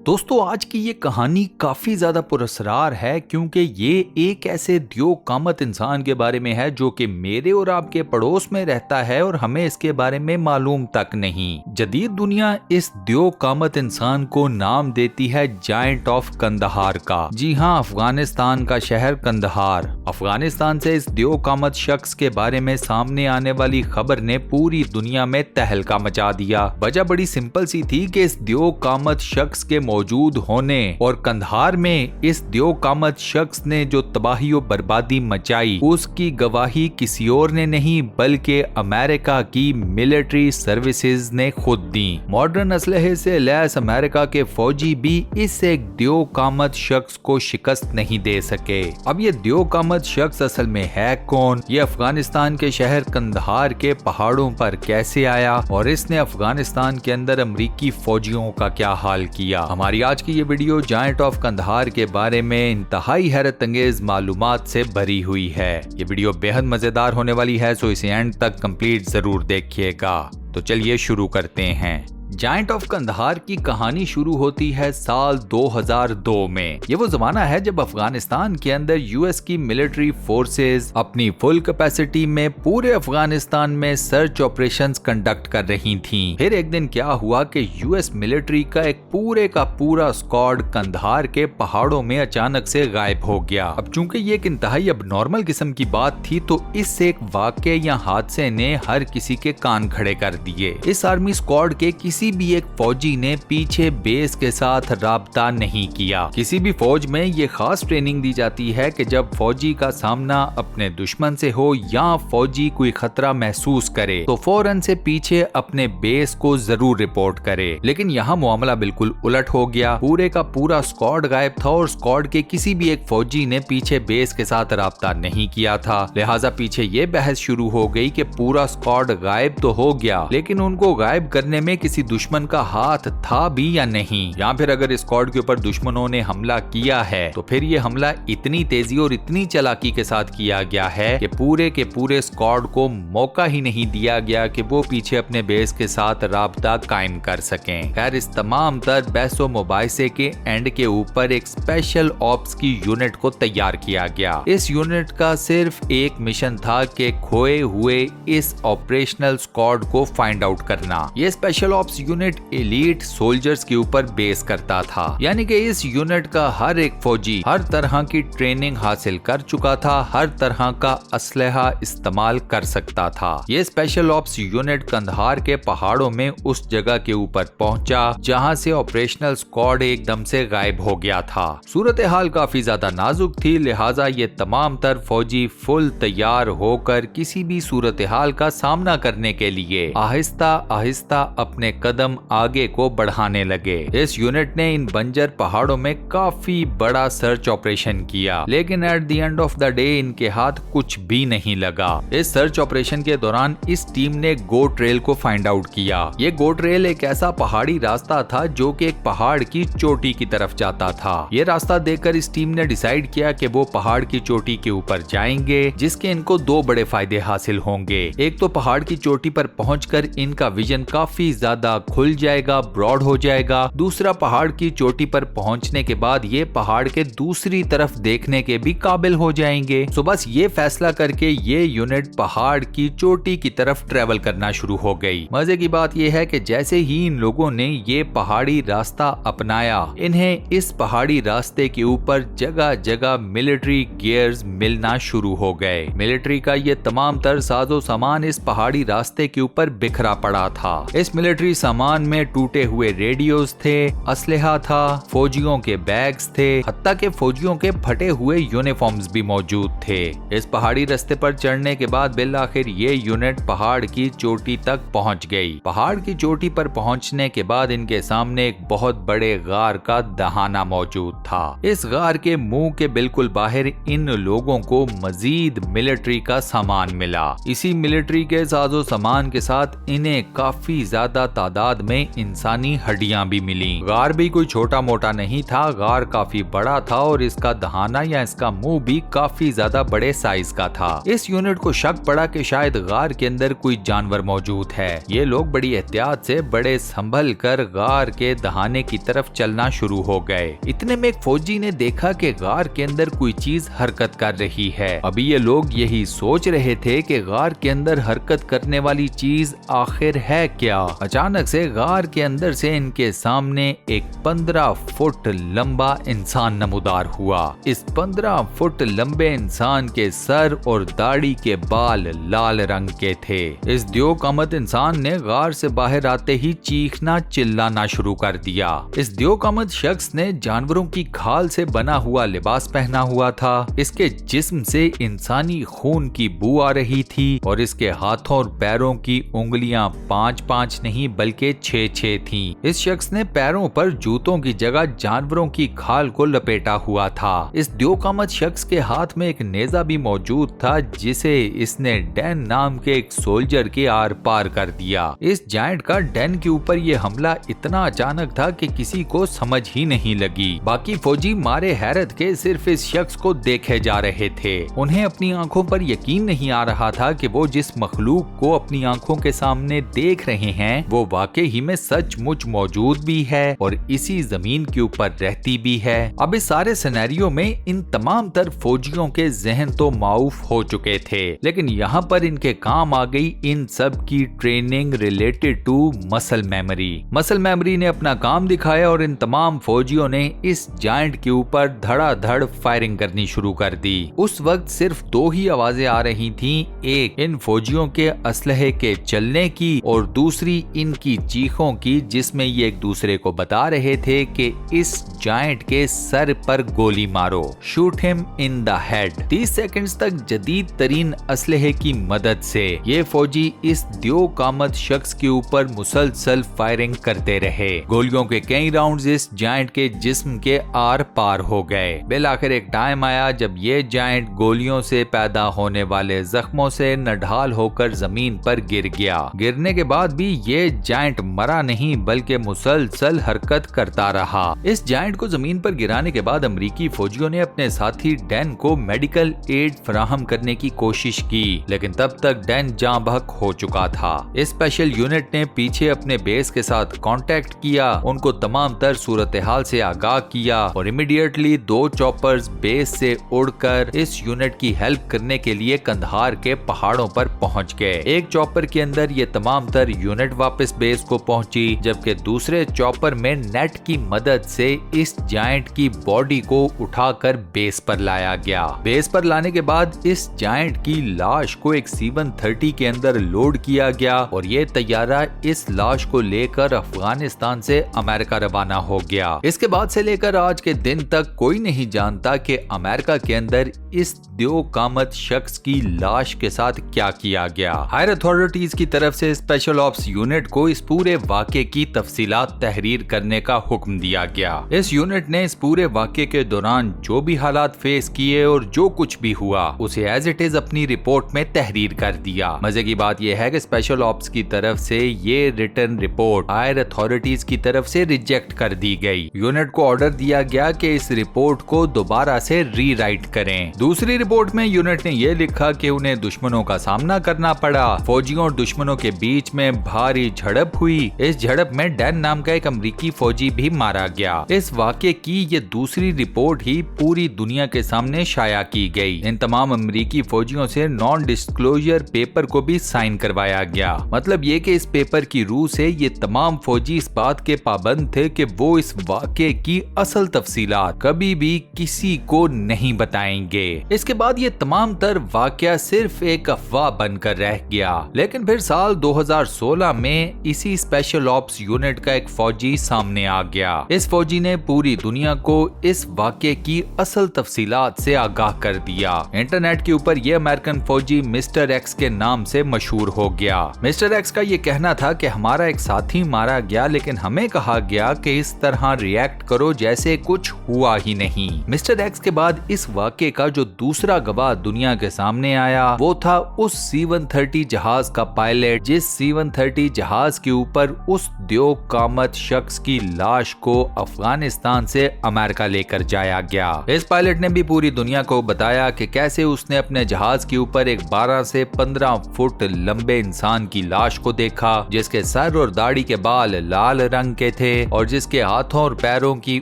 दोस्तों आज की ये कहानी काफी ज्यादा पुरस्कार है क्योंकि ये एक ऐसे द्योकामत इंसान के बारे में है जो कि मेरे और आपके पड़ोस में रहता है और हमें इसके बारे में मालूम तक नहीं। जदीद दुनिया इस द्योकामत इंसान को नाम देती है जायंट ऑफ कंदहार का। जी हाँ, अफगानिस्तान का शहर कंदहार। अफगानिस्तान से इस द्योकामत शख्स के बारे में सामने आने वाली खबर ने पूरी दुनिया में तहलका मचा दिया। वजह बड़ी सिंपल सी थी कि इस द्योकामत शख्स के मौजूद होने और कंधार में इस द्योकामत शख्स ने जो तबाही और बर्बादी मचाई उसकी गवाही किसी और ने नहीं बल्कि अमेरिका की मिलिट्री सर्विसेज ने खुद दी। मॉडर्न असलहे से लैस अमेरिका के फौजी भी इस एक द्योकामत शख्स को शिकस्त नहीं दे सके। अब ये द्योकामत शख्स असल में है कौन, ये अफगानिस्तान के शहर कंधार के पहाड़ों पर कैसे आया और इसने अफगानिस्तान के अंदर अमरीकी फौजियों का क्या हाल किया। हमारी आज की ये वीडियो जायंट ऑफ कंधार के बारे में इंतहाई हैरत अंगेज मालूमात से भरी हुई है। ये वीडियो बेहद मजेदार होने वाली है, सो इसे एंड तक कंप्लीट जरूर देखिएगा। तो चलिए शुरू करते हैं। जायंट ऑफ कंधार की कहानी शुरू होती है साल 2002 में। ये वो जमाना है जब अफगानिस्तान के अंदर यूएस की मिलिट्री फोर्सेस अपनी फुल कैपेसिटी में पूरे अफगानिस्तान में सर्च ऑपरेशंस कंडक्ट कर रही थीं। फिर एक दिन क्या हुआ कि यूएस मिलिट्री का एक पूरे का पूरा स्क्वाड कंधार के पहाड़ों में अचानक से गायब हो गया। अब चूंकि ये एक इंतहाई अब नॉर्मल किस्म की बात थी तो इस एक वाकये या हादसे ने हर किसी के कान खड़े कर दिए। इस आर्मी स्क्वाड के किसी भी एक फौजी ने पीछे बेस के साथ राब्ता नहीं किया। किसी भी फौज में ये खास ट्रेनिंग दी जाती है कि जब फौजी का सामना अपने दुश्मन से हो या फौजी कोई खतरा महसूस करे तो फौरन से पीछे अपने बेस को जरूर रिपोर्ट करे। लेकिन यहाँ मामला बिल्कुल उलट हो गया। पूरे का पूरा स्क्वाड गायब था और स्क्वाड के किसी भी एक फौजी ने पीछे बेस के साथ राब्ता नहीं किया था। लिहाजा पीछे ये बहस शुरू हो गई कि पूरा स्क्वाड गायब तो हो गया लेकिन उनको गायब करने में किसी दुश्मन का हाथ था भी या नहीं, या फिर अगर स्क्वाड के ऊपर दुश्मनों ने हमला किया है तो फिर ये हमला इतनी तेजी और इतनी चालाकी के साथ किया गया है कि पूरे के पूरे स्क्वाड को मौका ही नहीं दिया गया कि वो पीछे अपने बेस के साथ राब्ता कायम कर सकें। खैर इस तमाम तर बहसो मुबाहिसे के एंड के ऊपर एक स्पेशल ऑप्स की यूनिट को तैयार किया गया। इस यूनिट का सिर्फ एक मिशन था कि खोए हुए इस ऑपरेशनल स्क्वाड को फाइंड आउट करना। ये special ops unit elite soldiers के ऊपर बेस करता था, यानी कि इस यूनिट का हर एक फौजी हर तरह की ट्रेनिंग हासिल कर चुका था, हर तरह का असलहा इस्तेमाल कर सकता था। ये स्पेशल ऑप्स यूनिट कंधार के पहाड़ों में उस जगह के ऊपर पहुंचा जहां से ऑपरेशनल स्क्वाड एकदम से गायब हो गया था। सूरत हाल काफी ज्यादा नाजुक थी, लिहाजा ये तमाम तर फौजी फुल तैयार होकर किसी भी सूरत हाल का सामना करने के लिए आहिस्ता आहिस्ता अपने कदम आगे को बढ़ाने लगे। इस यूनिट ने इन बंजर पहाड़ों में काफी बड़ा सर्च ऑपरेशन किया लेकिन at the end of the day इनके हाथ कुछ भी नहीं लगा। इस सर्च ऑपरेशन के दौरान इस टीम ने गो ट्रेल को फाइंड आउट किया। ये गो ट्रेल एक ऐसा पहाड़ी रास्ता था जो कि एक पहाड़ की चोटी की तरफ जाता था। ये रास्ता देखकर इस टीम ने डिसाइड किया कि वो पहाड़ की चोटी के ऊपर जाएंगे जिसके इनको दो बड़े फायदे हासिल होंगे। एक तो पहाड़ की चोटी पर पहुंचकर इनका विजन काफी ज्यादा खुल जाएगा, ब्रॉड हो जाएगा। दूसरा पहाड़ की चोटी पर पहुंचने के बाद ये पहाड़ के दूसरी तरफ देखने के भी काबिल हो जाएंगे। तो बस ये फैसला करके ये यूनिट पहाड़ की चोटी की तरफ ट्रेवल करना शुरू हो गई। मजे की बात ये है कि जैसे ही इन लोगों ने ये पहाड़ी रास्ता अपनाया इन्हें इस पहाड़ी रास्ते के ऊपर जगह जगह मिलिट्री गियर्स मिलना शुरू हो गए। मिलिट्री का ये तमाम तर साजो सामान इस पहाड़ी रास्ते के ऊपर बिखरा पड़ा था। इस मिलिट्री सामान में टूटे हुए रेडियोस थे, असलहा था, फौजियों के बैग्स थे, हत्ता के फौजियों के फटे हुए यूनिफॉर्म्स भी मौजूद थे। इस पहाड़ी रास्ते पर चढ़ने के बाद बिल आखिर ये यूनिट पहाड़ की चोटी तक पहुंच गई। पहाड़ की चोटी पर पहुंचने के बाद इनके सामने एक बहुत बड़े गार का दहाना मौजूद था। इस गार के मुंह के बिल्कुल बाहर इन लोगों को मजीद मिलिट्री का सामान मिला। इसी मिलिट्री के साजो सामान के साथ इन्हें काफी ज्यादा तादाद में इंसानी हड्डियां भी मिली। गार भी कोई छोटा मोटा नहीं था, गार काफी बड़ा था और इसका दहाना या इसका मुंह भी काफी ज्यादा बड़े साइज का था। इस यूनिट को शक पड़ा कि शायद गार के अंदर कोई जानवर मौजूद है। ये लोग बड़ी एहतियात से बड़े संभल कर गार के दहाने की तरफ चलना शुरू हो गए। इतने में एक फौजी ने देखा कि गार के अंदर कोई चीज हरकत कर रही है। अभी ये लोग यही सोच रहे थे कि गार के अंदर हरकत करने वाली चीज आखिर है क्या। अचानक से गार के अंदर से इनके सामने एक 15 फुट लंबा इंसान नमूदार हुआ। इस 15 फुट लंबे इंसान के सर और दाढ़ी के बाल लाल रंग के थे। इस द्योकामत इंसान ने गार से बाहर आते ही चीखना चिल्लाना शुरू कर दिया। इस द्योकामत शख्स ने जानवरों की खाल से बना हुआ लिबास पहना हुआ था। इसके जिस्म से इंसानी खून की बू आ रही थी और इसके हाथों और पैरों की उंगलियां 5-5 नहीं बल्कि 6-6 थीं। इस शख्स ने पैरों पर जूतों की जगह जानवरों की खाल को लपेटा हुआ था। इस द्योकामत शख्स के हाथ में एक नेजा भी मौजूद था जिसे इसने डैन नाम के एक सोल्जर के आर पार कर दिया। इस जायंट का डैन के ऊपर यह हमला इतना अचानक था कि किसी को समझ ही नहीं लगी। बाकी फौजी मारे हैरत के सिर्फ इस शख्स को देखे जा रहे थे। उन्हें अपनी आंखों पर यकीन नहीं आ रहा था कि वो जिस मखलूक को अपनी आंखों के सामने देख रहे हैं वो वाकई ही में सचमुच मौजूद भी है और इसी जमीन के ऊपर रहती भी है। अब इस सारे सिनेरियो में इन तमाम तर फौजियों के जहन तो माऊफ हो चुके थे, लेकिन यहाँ पर इनके काम आ गई इन सब की training related to muscle memory. Muscle memory ने अपना काम दिखाया और इन तमाम फौजियों ने इस जायंट के ऊपर धड़ाधड़ फायरिंग करनी शुरू कर दी। उस वक्त सिर्फ 2 ही आवाजें आ रही थीं, एक इन फौजियों के असलहे के चलने की और दूसरी इनकी चीखों की, जिसमें ये एक दूसरे को बता रहे थे कि इस जायंट के सर पर गोली मारो, shoot him in the head. 30 seconds तक जदीद तरीन असलहे की मदद से ये फौजी इस द्योकामत शख्स के ऊपर मुसलसल फायरिंग करते रहे। गोलियों के कई राउंड्स इस जायंट के जिस्म के आर पार हो गए। बिल आखिर एक टाइम आया जब ये जायंट गोलियों से पैदा होने वाले जख्मों से नढाल होकर जमीन पर गिर गया। गिरने के बाद भी ये जायंट मरा नहीं बल्कि मुसलसल हरकत करता रहा। इस जायंट को जमीन पर गिराने के बाद अमेरिकी फौजियों ने अपने साथी डैन को मेडिकल एड फराहम करने की कोशिश की, लेकिन तब तक डैन जाँ बहक हो चुका था। इस स्पेशल यूनिट ने पीछे अपने बेस के साथ कांटेक्ट किया, उनको तमाम तर सूरत हाल से आगाह किया और इमीडिएटली 2 चॉपर्स बेस से उड़कर इस यूनिट की हेल्प करने के लिए कंधार के पहाड़ों पर पहुंच गए। एक चॉपर के अंदर ये तमाम तर यूनिट वापस बेस को पहुंची, जबकि दूसरे चॉपर में नेट की मदद से इस जायंट की बॉडी को उठाकर बेस पर लाया गया। बेस पर लाने के बाद इस जायंट की लाश को एक C-130 के अंदर लोड किया गया और ये तैयारा इस लाश को लेकर अफगानिस्तान से अमेरिका रवाना हो गया। इसके बाद से लेकर आज के दिन तक कोई नहीं जानता कि अमेरिका के अंदर इस द्योकामत शख्स की लाश के साथ क्या किया गया। हायर अथॉरिटीज की तरफ से स्पेशल ऑप्स यूनिट को इस पूरे वाक़े की तफसीलात तहरीर करने का हुक्म दिया गया। इस यूनिट ने इस पूरे वाक़े के दौरान जो भी हालात फेस किए और जो कुछ भी हुआ उसे एज इट इज अपनी रिपोर्ट में तहरीर कर दिया। मजे की बात यह है कि स्पेशल ऑप्स की तरफ से ये रिटर्न रिपोर्ट हायर अथॉरिटीज की तरफ से रिजेक्ट कर दी गई। यूनिट को ऑर्डर दिया गया कि इस रिपोर्ट को दोबारा से रीराइट करें। दूसरी रिपोर्ट में यूनिट ने यह लिखा कि उन्हें दुश्मनों का सामना करना पड़ा। फौजियों और दुश्मनों के बीच में भारी झड़प हुई। इस झड़प में डैन नाम का एक अमेरिकी फौजी भी मारा गया। इस वाक़े की ये दूसरी रिपोर्ट ही पूरी दुनिया के सामने शाया की गई। इन तमाम अमेरिकी फौजियों से नॉन डिस्क्लोजर पेपर को भी साइन करवाया गया। मतलब ये कि इस पेपर की रूह से ये तमाम फौजी इस बात के पाबंद थे कि वो इस वाक़े की असल तफसीलात कभी भी किसी को नहीं बताएंगे। इसके बाद ये तमाम तर वाक़या सिर्फ एक अफवाह बनकर रह गया। लेकिन फिर साल 2016 में इसी स्पेशल ऑप्स यूनिट का एक फौजी सामने आ गया। इस फौजी ने पूरी दुनिया को इस वाक़े की असल तफसीलात से आगाह कर दिया। इंटरनेट के ऊपर ये अमेरिकन फौजी मिस्टर एक्स के नाम से मशहूर हो गया। मिस्टर एक्स का ये कहना था कि हमारा एक साथी मारा गया, लेकिन हमें कहा गया कि इस तरह रिएक्ट करो जैसे कुछ हुआ ही नहीं। मिस्टर एक्स के बाद इस वाक़े का जो दूसरा गवाह दुनिया के सामने आया वो था उस C-130 जहाज का पायलट, जिस C-130 जहाज जहाज के ऊपर उस द्यो कामत शख्स की लाश को अफगानिस्तान से अमेरिका लेकर जाया गया। इस पायलट ने भी पूरी दुनिया को बताया कि कैसे उसने अपने जहाज के ऊपर एक 12 से 15 फुट लंबे इंसान की लाश को देखा, जिसके सर और दाढ़ी के बाल लाल रंग के थे और जिसके हाथों और पैरों की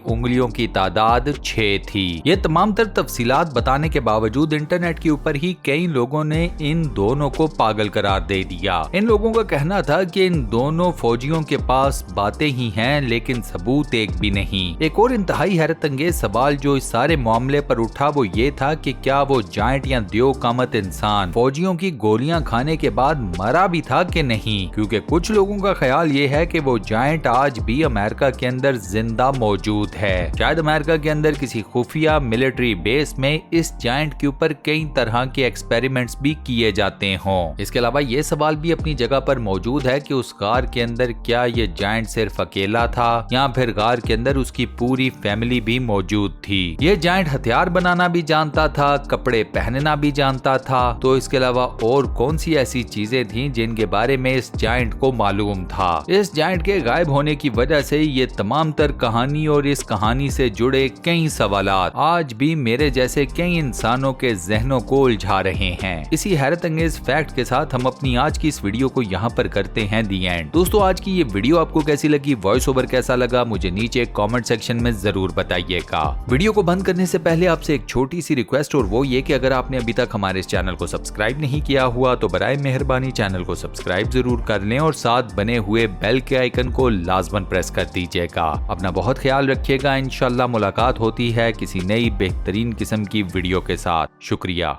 उंगलियों की तादाद 6 थी। ये तमाम तर तफसीलात बताने के बावजूद इंटरनेट के ऊपर ही कई लोगों ने इन दोनों को पागल करार दे दिया। इन लोगों का कहना था कि इन दोनों फौजियों के पास बातें ही हैं लेकिन सबूत एक भी नहीं। एक और इंतहाई हैरत अंगेज सवाल जो इस सारे मामले पर उठा वो ये था कि क्या वो जायंट या द्यो कामत इंसान फौजियों की गोलियां खाने के बाद मरा भी था कि नहीं, क्योंकि कुछ लोगों का ख्याल ये है कि वो जायंट आज भी अमेरिका के अंदर जिंदा मौजूद है। शायद अमेरिका के अंदर किसी खुफिया मिलिट्री बेस में इस जायंट के ऊपर कई तरह के एक्सपेरिमेंट्स भी किए जाते हों। इसके अलावा ये सवाल भी अपनी जगह पर मौजूद है कि उस गार के अंदर क्या ये जायंट सिर्फ अकेला था या फिर गार के अंदर उसकी पूरी फैमिली भी मौजूद थी। ये जायंट हथियार बनाना भी जानता था, कपड़े पहनना भी जानता था, तो इसके अलावा और कौन सी ऐसी चीजें थी जिनके बारे में इस जायंट को मालूम था। इस जायंट के गायब होने की वजह से ये तमाम तर कहानी और इस कहानी से जुड़े कई सवालात आज भी मेरे जैसे कई इंसानों के जहनों को उलझा रहे हैं। इसी हैरत अंगेज फैक्ट के साथ हम अपनी आज की इस वीडियो को यहाँ पर करते हैं दी एंड। दोस्तों, आज की ये वीडियो आपको कैसी लगी, वॉइस ओवर कैसा लगा, मुझे नीचे कमेंट सेक्शन में जरूर बताइएगा। वीडियो को बंद करने से पहले आपसे एक छोटी सी रिक्वेस्ट, और वो ये कि अगर आपने अभी तक हमारे इस चैनल को सब्सक्राइब नहीं किया हुआ तो बराए मेहरबानी चैनल को सब्सक्राइब जरूर कर लें और साथ बने हुए बेल के आइकन को लाजमन प्रेस कर दीजिएगा। अपना बहुत ख्याल रखिएगा। इंशाल्लाह मुलाकात होती है किसी नई बेहतरीन किस्म की वीडियो के साथ। शुक्रिया।